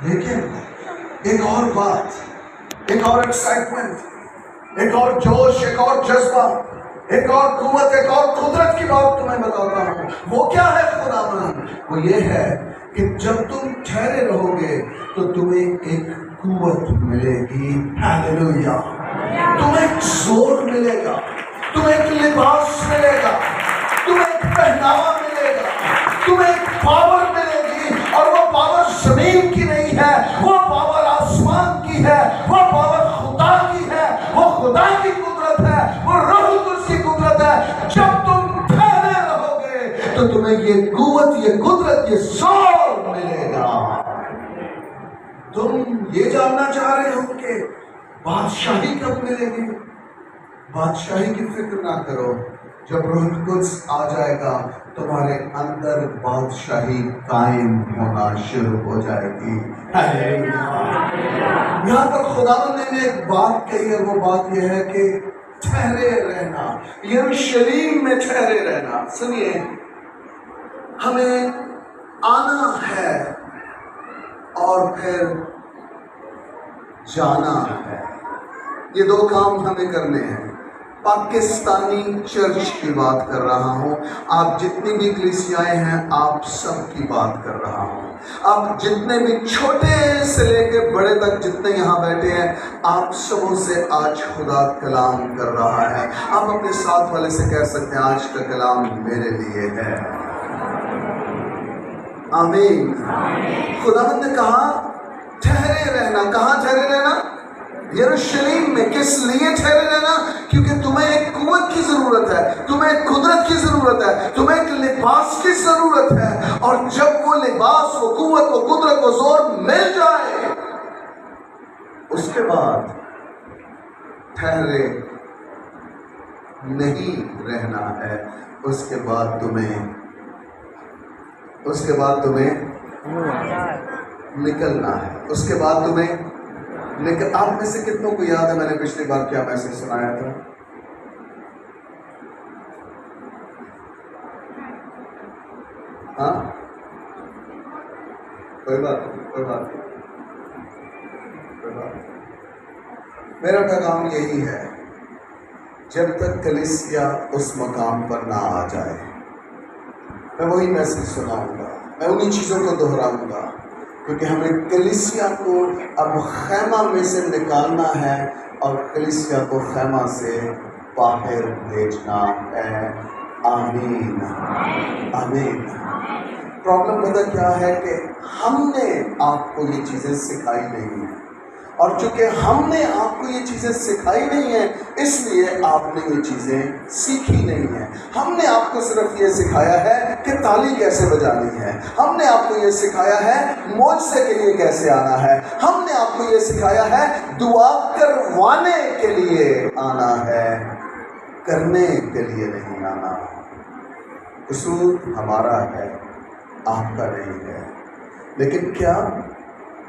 لیکن ایک اور بات, ایک اور ایکسائٹمنٹ, ایک اور جوش, ایک اور جذبہ, ایک اور قوت, ایک اور قدرت کی بات تمہیں بتاتا ہوں. وہ کیا ہے خداوند؟ وہ یہ ہے کہ جب تم ٹھہرے رہو گے تو تمہیں ایک قوت ملے گی. ہاللویا. تمہیں ایک زور ملے گا, تمہیں ایک لباس ملے گا, تمہیں ایک پہناوا ملے گا, تمہیں ایک پاور ملے گی. اور وہ پاور زمین کی نہیں ہے, وہ پاور آسمان کی ہے, وہ پاور خدا کی ہے, وہ خدا کی قدرت ہے, وہ روح القدس کی قدرت ہے. جب تم ٹھہرے رہو گے تو تمہیں یہ قوت, یہ قدرت, یہ زور ملے گا. تم یہ جاننا چاہ رہے ہو کہ بادشاہی کب ملے گی؟ بادشاہی کی فکر نہ کرو. جب روح القدس آ جائے گا تمہارے اندر بادشاہی قائم ہونا شروع ہو جائے گی. یہاں پر خداوند نے ایک بات کہی ہے, وہ بات یہ ہے کہ ٹھہرے رہنا, یروشلم میں ٹھہرے رہنا. سنیے, ہمیں آنا ہے اور پھر جانا ہے. یہ دو کام ہمیں کرنے ہیں. پاکستانی چرچ کی بات کر رہا ہوں, آپ جتنی بھی کلیسیائیں ہیں آپ سب کی بات کر رہا ہوں. آپ جتنے بھی چھوٹے سے لے کے بڑے تک جتنے یہاں بیٹھے ہیں, آپ سبوں سے آج خدا کلام کر رہا ہے. آپ اپنے ساتھ والے سے کہہ سکتے ہیں, آج کا کلام میرے لیے ہے. آمین. خداوند نے کہا ٹھہرے رہنا. کہاں ٹھہرے رہنا؟ یروشلم میں. کس لیے ٹھہرے رہنا؟ کیونکہ تمہیں ایک قوت کی ضرورت ہے, تمہیں ایک قدرت کی ضرورت ہے, تمہیں ایک لباس کی ضرورت ہے. اور جب وہ لباس, وہ قوت, وہ قدرت, وہ زور مل جائے, اس کے بعد ٹھہرے نہیں رہنا ہے. اس کے بعد تمہیں نکلنا ہے. اس کے بعد تمہیں لیکن آپ میں سے کتنوں کو یاد ہے میں نے پچھلی بار کیا میسج سنایا تھا؟ ہاں, کوئی بات نہیں. میرا پیغام یہی ہے, جب تک کلیسیا اس مقام پر نہ آ جائے میں وہی میسج سناؤں گا, میں انہی چیزوں کو دہراؤں گا, کیونکہ ہمیں کلیسیا کو اب خیمہ میں سے نکالنا ہے اور کلیسیا کو خیمہ سے باہر بھیجنا ہے. آمین آمین. پرابلم پتہ کیا ہے کہ ہم نے آپ کو یہ چیزیں سکھائی نہیں ہیں, اور چونکہ ہم نے آپ کو یہ چیزیں سکھائی نہیں ہیں اس لیے آپ نے یہ چیزیں سیکھی نہیں ہیں. ہم نے آپ کو صرف یہ سکھایا ہے کہ تالی کیسے بجانی ہے, ہم نے آپ کو یہ سکھایا ہے معجزے کے لیے کیسے آنا ہے, ہم نے آپ کو یہ سکھایا ہے دعا کروانے کے لیے آنا ہے, کرنے کے لیے نہیں آنا. قصور ہمارا ہے, آپ کا نہیں ہے. لیکن کیا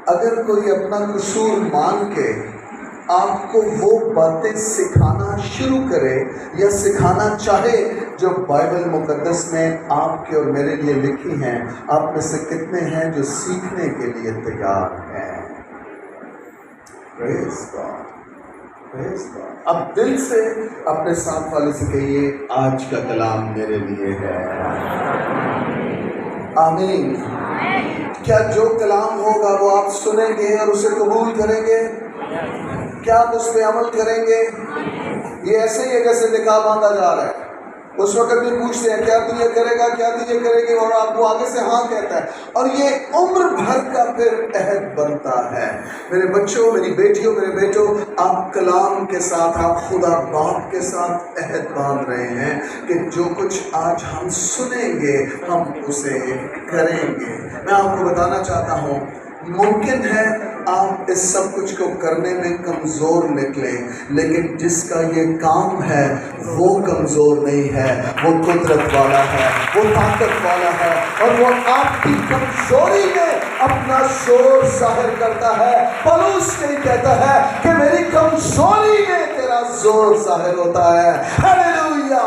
اگر کوئی اپنا قصور مان کے آپ کو وہ باتیں سکھانا شروع کرے یا سکھانا چاہے جو بائبل مقدس میں آپ کے اور میرے لیے لکھی ہیں, آپ میں سے کتنے ہیں جو سیکھنے کے لیے تیار ہیں؟ پریز گاڈ, پریز گاڈ. اب دل سے اپنے ساتھ والے سے کہیے, آج کا کلام میرے لیے ہے. آمین. کیا جو کلام ہوگا وہ آپ سنیں گے اور اسے قبول کریں گے؟ کیا آپ اس پہ عمل کریں گے؟ یہ ایسے ہی ہے جیسے نکاح باندھا جا رہا ہے. اس وقت بھی پوچھتے ہیں کیا تو یہ کرے گا, کیا تو یہ کرے گی, اور آپ کو آگے سے ہاں کہتا ہے, اور یہ عمر بھر کا پھر عہد بنتا ہے. میرے بچوں, میری بیٹیوں, میرے بیٹوں, آپ کلام کے ساتھ, آپ خدا باپ کے ساتھ عہد باندھ رہے ہیں کہ جو کچھ آج ہم سنیں گے ہم اسے کریں گے. میں آپ کو بتانا چاہتا ہوں, ممکن ہے آپ اس سب کچھ کو کرنے میں کمزور نکلیں, لیکن جس کا یہ کام ہے وہ کمزور نہیں ہے, وہ قدرت والا ہے, وہ طاقت والا ہے, اور وہ آپ کی کمزوری میں اپنا شور ظاہر کرتا ہے. پولس یہی کہتا ہے کہ میری کمزوری میں تیرا زور ظاہر ہوتا ہے. ہلیلویا.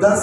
10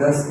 10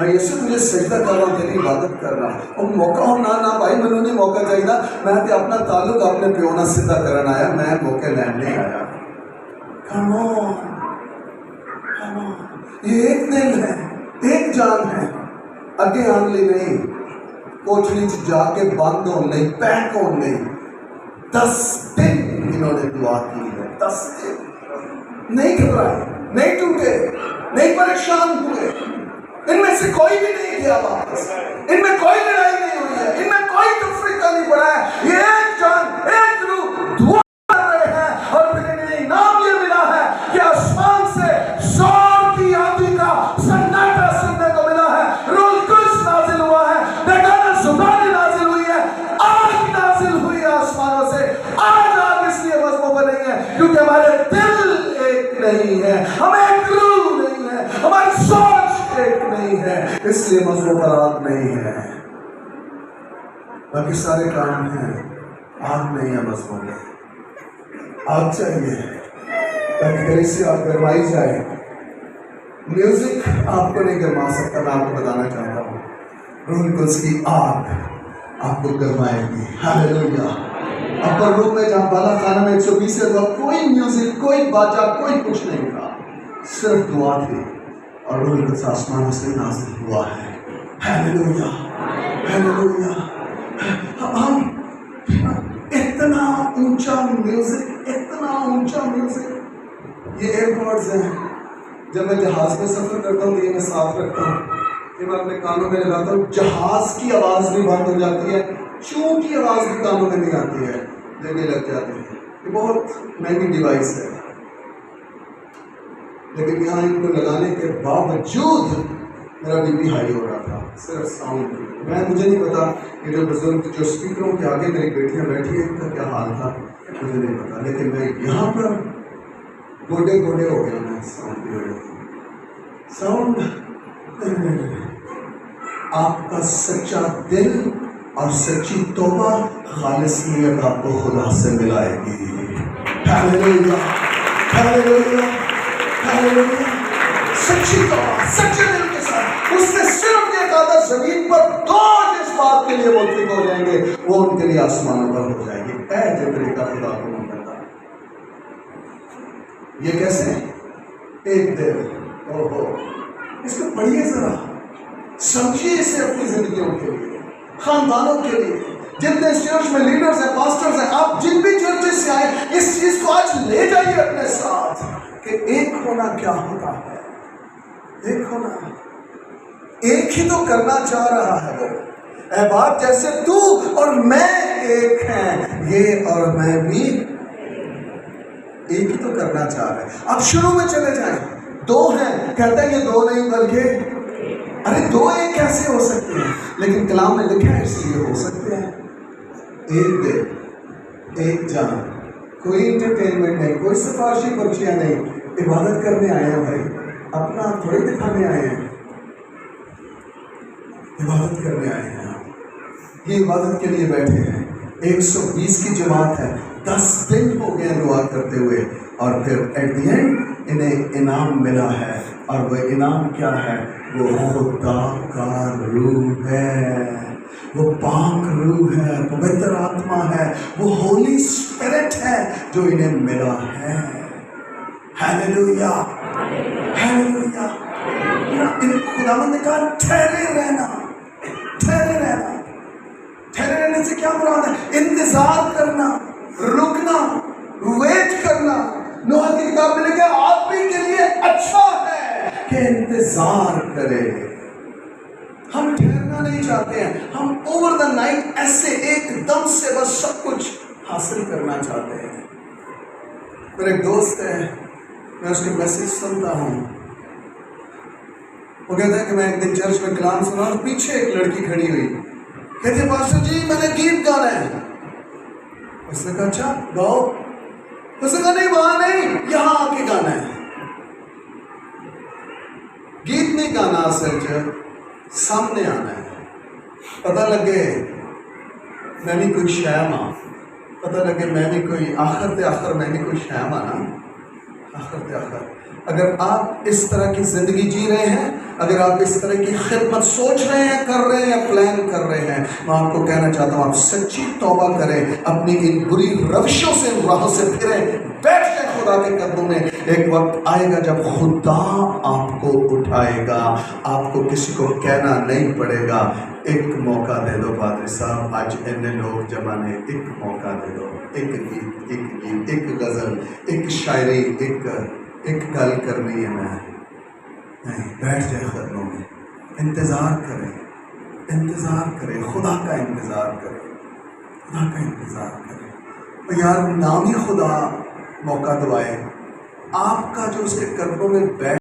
میں یسو تجھے سجدہ کر رہا ہوں، تیری عبادت کر رہا ہوں، اور موقع ہو نہ بھائی مینوں نہیں موقع چاہیے، میں تے اپنا تعلق اپنے پیو نال سیدھا کرن آیا، میں موقع لین نہیں آیا۔ کم آن، کم آن، یہ ایک دل ہے، ایک جان ہے، اگے آن لی نہیں، کوٹھڑی جا کے بند ہون نہیں، پیک ہون نہیں۔ 10 دن انہوں نے دعا کی ہے، 10 دن نہیں گھبرائے، نہیں ٹوٹے، نہیں پریشان ہوئے، ان میں سے کوئی بھی نہیں گیا واپس، ان میں کوئی لڑائی نہیں ہوئی ہے، ان میں کوئی تفریقہ نہیں پڑا ہے، یہ ایک جان ایک روح دعا کر رہے ہیں، اور پھر انہیں انعام یہ ملا ہے کہ آسمان سے زور کی آندھی کا سناٹا سننے کو ملا ہے، روح القدس نازل ہوا ہے، بیگانہ زبانیں نازل ہوئی ہے، آگ نازل ہوئی ہے آسمانوں سے۔ آج آگ اس لیے مذہبوں پر نہیں ہے کیونکہ ہمارے دل ایک نہیں ہے، ہم ایک روح نہیں ہے، ہماری سوچ ایک نہیں ہے، اس لیے مذہبوں پر آگ نہیں ہے۔ باقی سارے کام ہیں، آگ نہیں ہے مذہبوں میں۔ آگ چاہیے تاکہ کلیسیا گرمائی جائے۔ میوزک آپ کو نہیں گرما سکتا، میں آپ کو بتانا چاہتا ہوں، روح القدس کی آگ آپ کو گرمائے گی۔ ہاللیلویا۔ اپر روم میں جہاں بالا خانہ میں 120 سے دعا، کوئی میوزک، کوئی باجا، کوئی کچھ نہیں تھا، صرف دعا تھی، اور روح القدس آسمان سے نازل ہوا ہے۔ ہاللیلویا، ہاللیلویا۔ ہم اتنا اونچا میوزک، اتنا اونچا میوزک، یہ ایئرپوڈز ہیں، جب میں جہاز میں سفر کرتا ہوں تو یہ میں ساتھ رکھتا ہوں، یہ میں اپنے کانوں میں لگاتا ہوں، جہاز کی آواز بھی بند ہو جاتی ہے، چون کی آواز بھی کانوں میں نہیں آتی ہے، دینے لگ جاتی ہے۔ یہ بہت مہنگی ڈیوائس ہے، لیکن یہاں ان کو لگانے کے باوجود میرا بی پی ہائی ہو رہا تھا، صرف ساؤنڈ۔ مجھے نہیں پتا یہ جو بزرگ جو اسپیکروں کے آگے میری بیٹیاں بیٹھی ہیں ان کا کیا حال تھا، مجھے نہیں پتا، لیکن میں یہاں پر گوڈے گوڈے ہو گیا میں ساؤنڈ کی وجہ سے۔ ساؤنڈ آپ کا سچا دل اور سچی توبہ، خالص نیت آپ کو خدا سے ملائے گی۔ ہاللیلویا، ہاللیلویا، ہاللیلویا۔ سچی توبہ، سچے دل کے ساتھ، اس نے صرف یہ کہا تھا زمین پر دو جس بات کے لیے متفق ہو جائیں گے وہ ان کے لیے آسمانوں پر ہو جائے گی۔ اے جو طریقہ خدا کو منگتا، یہ کیسے؟ ایک دل۔ اوہو، اس کو پڑھیے ذرا، سمجھیے اسے اپنی زندگیوں کے لیے، خاندانوں کے لیے، جتنے چرچ میں لیڈرز ہیں، پاسٹرز ہیں، آپ جن بھی چرچز سے آئے اس چیز کو آج لے جائیے اپنے ساتھ کہ ایک ہونا کیا ہوتا ہے۔ ایک ہونا، ایک ہی تو کرنا چاہ رہا ہے وہ۔ اے باپ جیسے تو اور میں ایک ہیں، یہ اور میں بھی ایک ہی تو کرنا چاہ رہے ہیں۔ اب شروع میں چلے جائیں، دو ہیں، کہتا ہے یہ دو نہیں بلکہ ارے دو ایک کیسے ہو سکتے ہیں، لیکن کلام میں لکھا ہے اس لیے ہو سکتے ہیں۔ ایک دل، ایک جان، کوئی انٹرٹینمنٹ نہیں، کوئی سفارشی پرچیاں نہیں، عبادت کرنے آئے ہیں بھائی، اپنا تھوڑے دکھانے آئے ہیں، عبادت کرنے آئے ہیں۔ یہ عبادت کے لیے بیٹھے ہیں، 120 کی جماعت ہے، 10 دن ہو گئے دعا کرتے ہوئے، اور پھر ایٹ دی اینڈ انہیں انعام ملا ہے، اور وہ انعام کیا ہے؟ وہ خدا کا روح ہے، وہ پاک روح ہے، پوتر آتما ہے، وہ ہولی اسپرٹ ہے جو انہیں ملا ہے۔ ہاللیلویا، ہاللیلویا۔ خداوند نے کہا ٹھہرے رہنا، ٹھہرے رہنا۔ ٹھہرے رہنے سے کیا مراد ہے؟ انتظار کرنا، رکنا، ویٹ کرنا۔ نوح کی کتاب میں لکھا آدمی کے لیے اچھا ہے کہ انتظار کرے۔ ہم ٹھہرنا نہیں چاہتے ہیں، ہم اوور دا نائٹ ایسے ایک دم سے بس سب کچھ حاصل کرنا چاہتے ہیں۔ میرا ایک دوست ہے، میں اس کے میسیج سنتا ہوں، وہ کہتا ہے کہ میں ایک دن چرچ میں کلام سنا اور پیچھے ایک لڑکی کھڑی ہوئی، کہتی ہے پاسٹر جی میں نے گیت گانا ہے۔ اس نے کہا اچھا گاؤ۔ اس نے کہا نہیں وہاں نہیں، یہاں آ کے گانا ہے۔ گیت نہیں گانا، اصل سامنے آنا ہے، پتہ لگے میں بھی کوئی شے ماں، پتہ لگے میں بھی کوئی آخر تے آخر میں بھی کوئی شے ماں نا۔ آخر آخر اگر آپ اس طرح کی زندگی جی رہے ہیں، اگر آپ اس طرح کی خدمت سوچ رہے ہیں، کر رہے ہیں یا پلان کر رہے ہیں، میں آپ کو کہنا چاہتا ہوں آپ سچی توبہ کریں، اپنی ان بری روشوں سے، راہوں سے پھریں، بیٹھ جائیں خدا کے قدموں میں۔ ایک وقت آئے گا جب خدا آپ کو اٹھائے گا، آپ کو کسی کو کہنا نہیں پڑے گا۔ ایک موقع دے دو پادری صاحب، آج اتنے لوگ جمع نے، ایک موقع دے دو، ایک گیت، ایک غزل، ایک شاعری، ایک گل کرنی ہے۔ میں نہیں، بیٹھ جائے قدموں میں، انتظار کریں، انتظار کریں، خدا کا انتظار کریں، خدا کا انتظار کریں۔ اور یار نام ہی خدا موقع دعائے، آپ کا جو اس کے قدموں میں بیٹھ